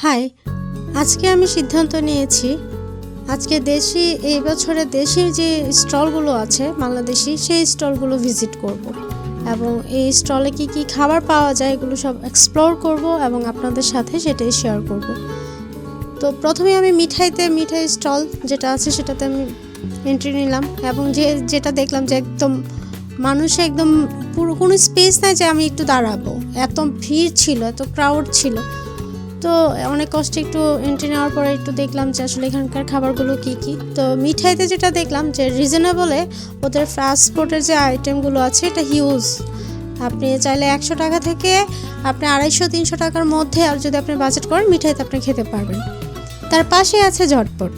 High, আজকে আমি সিদ্ধান্ত নিয়েছি আজকে এই বছরে দেশির যে স্টলগুলো আছে বাংলাদেশি সেই স্টলগুলো ভিজিট করব এবং এই স্টলে কি কি খাবার পাওয়া যায় এগুলো সব এক্সপ্লোর করব এবং আপনাদের সাথে সেটাই শেয়ার করব। তো প্রথমে আমি মিঠাই স্টল যেটা আছে সেটাতে আমি এন্ট্রি নিলাম এবং যেটা দেখলাম যে একদম পুরো কোনো স্পেস নাই যে আমি একটু দাঁড়াবো, এত ভিড় ছিল, এত ক্রাউড ছিল। তো অনেক কষ্টে একটু এন্ট্রি নেওয়ার পরে একটু দেখলাম যে আসলে এখানকার খাবারগুলো কি কি। তো মিঠাইতে যেটা দেখলাম যে রিজনেবলে ওদের ফাস্ট ফুডের যে আইটেমগুলো আছে এটা হিউজ। আপনি চাইলে 100 টাকা থেকে আপনি 250-300 টাকার মধ্যে আর যদি আপনি বাজেট করেন মিঠাইতে আপনি খেতে পারবেন। তার পাশে আছে ঝটপট।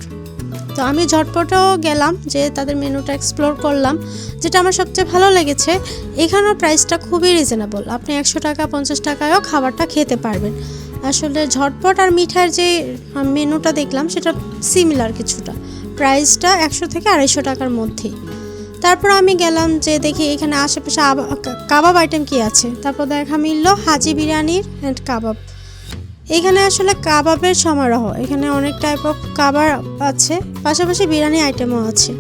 তো আমি ঝটপটেও গেলাম যে তাদের মেনুটা এক্সপ্লোর করলাম। যেটা আমার সবচেয়ে ভালো লেগেছে এখানের প্রাইসটা খুবই রিজনেবল, আপনি 100 টাকা 50 টাকায়ও খাবারটা খেতে পারবেন। আসলে ঝটপট আর মিঠাইয়ের যে মেনুটা দেখলাম সেটা সিমিলার কিছুটা, প্রাইসটা 100 থেকে 250 টাকার মধ্যেই। তারপর আমি গেলাম যে দেখি এখানে আশেপাশে কাবাব আইটেম কি আছে। তারপর দেখা মিলল হাজি বিরিয়ানির অ্যান্ড কাবাব। এখানে আসলে কাবাবের সমারোহ, এখানে অনেক টাইপ অফ কাবাব আছে, পাশাপাশি বিরিয়ানি আইটেমও আছে।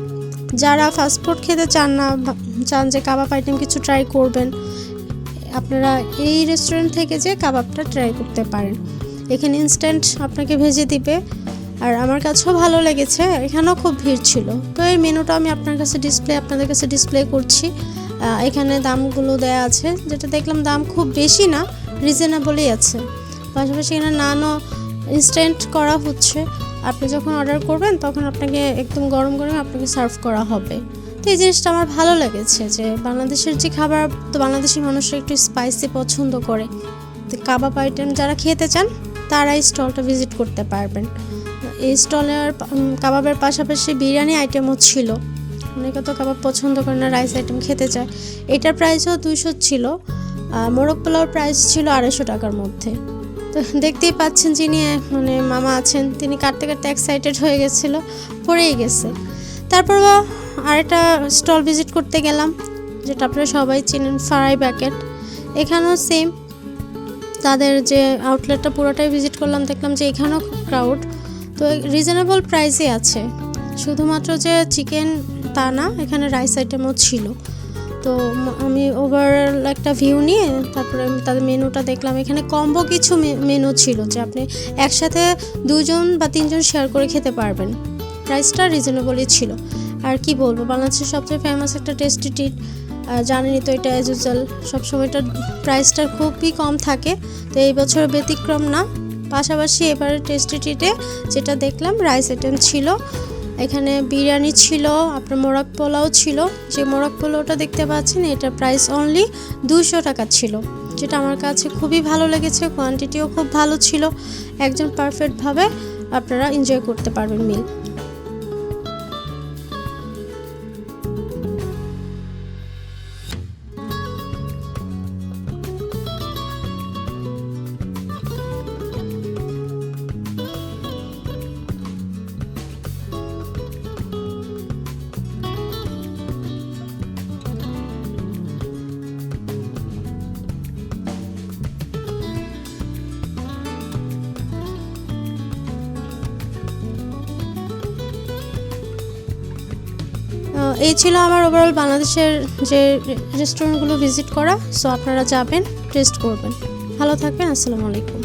যারা ফাস্টফুড খেতে চান যে কাবাব আইটেম কিছু ট্রাই করবেন, আপনারা এই রেস্টুরেন্ট থেকে যে কাবাবটা ট্রাই করতে পারেন। এখানে ইনস্ট্যান্ট আপনাকে ভেজে দিবে। আর আমার কাছেও ভালো লেগেছে, এখানেও খুব ভিড় ছিল। তো এই মেনুটা আমি আপনাদের কাছে ডিসপ্লে করছি। এখানে দামগুলো দেয়া আছে, যেটা দেখলাম দাম খুব বেশি না, রিজনেবলই আছে। পাশাপাশি এখানে নানও ইনস্ট্যান্ট করা হচ্ছে, আপনি যখন অর্ডার করবেন তখন আপনাকে একদম গরম গরম আপনাকে সার্ভ করা হবে। তো এই জিনিসটা আমার ভালো লেগেছে যে বাংলাদেশের যে খাবার, তো বাংলাদেশি মানুষরা একটু স্পাইসি পছন্দ করে। তো কাবাব আইটেম যারা খেতে চান তারা এই স্টলটা ভিজিট করতে পারবেন। এই স্টলের কাবাবের পাশাপাশি বিরিয়ানি আইটেমও ছিল। অনেকে তো কাবাব পছন্দ করে না, রাইস আইটেম খেতে চায়। এটার প্রাইসও 200 ছিল। মোরগ পোলাওর প্রাইস ছিল 250 টাকার মধ্যে। তো দেখতেই পাচ্ছেন যিনি মামা আছেন তিনি কাটতে কাটতে এক্সাইটেড হয়ে গেছিলো, পড়েই গেছে। তারপর আরেকটা স্টল ভিজিট করতে গেলাম যেটা আপনারা সবাই চিনেন, ফারাই ব্যাকেট। এখানেও সেম, তাদের যে আউটলেটটা পুরোটাই ভিজিট করলাম, দেখলাম যে এখানেও খুব ক্রাউড। তো রিজনেবল প্রাইসে আছে, শুধুমাত্র যে চিকেন তা না, এখানে রাইস আইটেমও ছিল। তো আমি ওভারঅল একটা ভিউ নিয়ে তারপরে তাদের মেনুটা দেখলাম। এখানে কম্বো কিছু মেনু ছিল যে আপনি একসাথে 2 জন বা 3 জন শেয়ার করে খেতে পারবেন। প্রাইসটা রিজনেবলই ছিল। আর কি বলবো, বাংলাদেশের সবচেয়ে ফেমাস একটা টেস্টি ট্রিট, জানেনই তো, এটা অ্যাজ ইউজুয়াল সবসময়টা প্রাইসটা খুবই কম থাকে। তো এই বছর ব্যতিক্রম না। পাশাপাশি এবারে টেস্টি ট্রিটে যেটা দেখলাম রাইস আইটেম ছিল, এখানে বিরিয়ানি ছিল, আপনার মোরগ পোলাও ছিল। যে মোরগ পোলাওটা দেখতে পাচ্ছেন এটার প্রাইস অনলি 200 টাকা ছিল, যেটা আমার কাছে খুবই ভালো লেগেছে। কোয়ান্টিটিও খুব ভালো ছিল, একজন পারফেক্টভাবে আপনারা এনজয় করতে পারবেন মিল। এই ছিল আমার ওভারঅল বাংলাদেশের যে রেস্টুরেন্টগুলো ভিজিট করা। সো আপনারা যাবেন, টেস্ট করবেন। ভালো থাকবেন। আসসালামু আলাইকুম।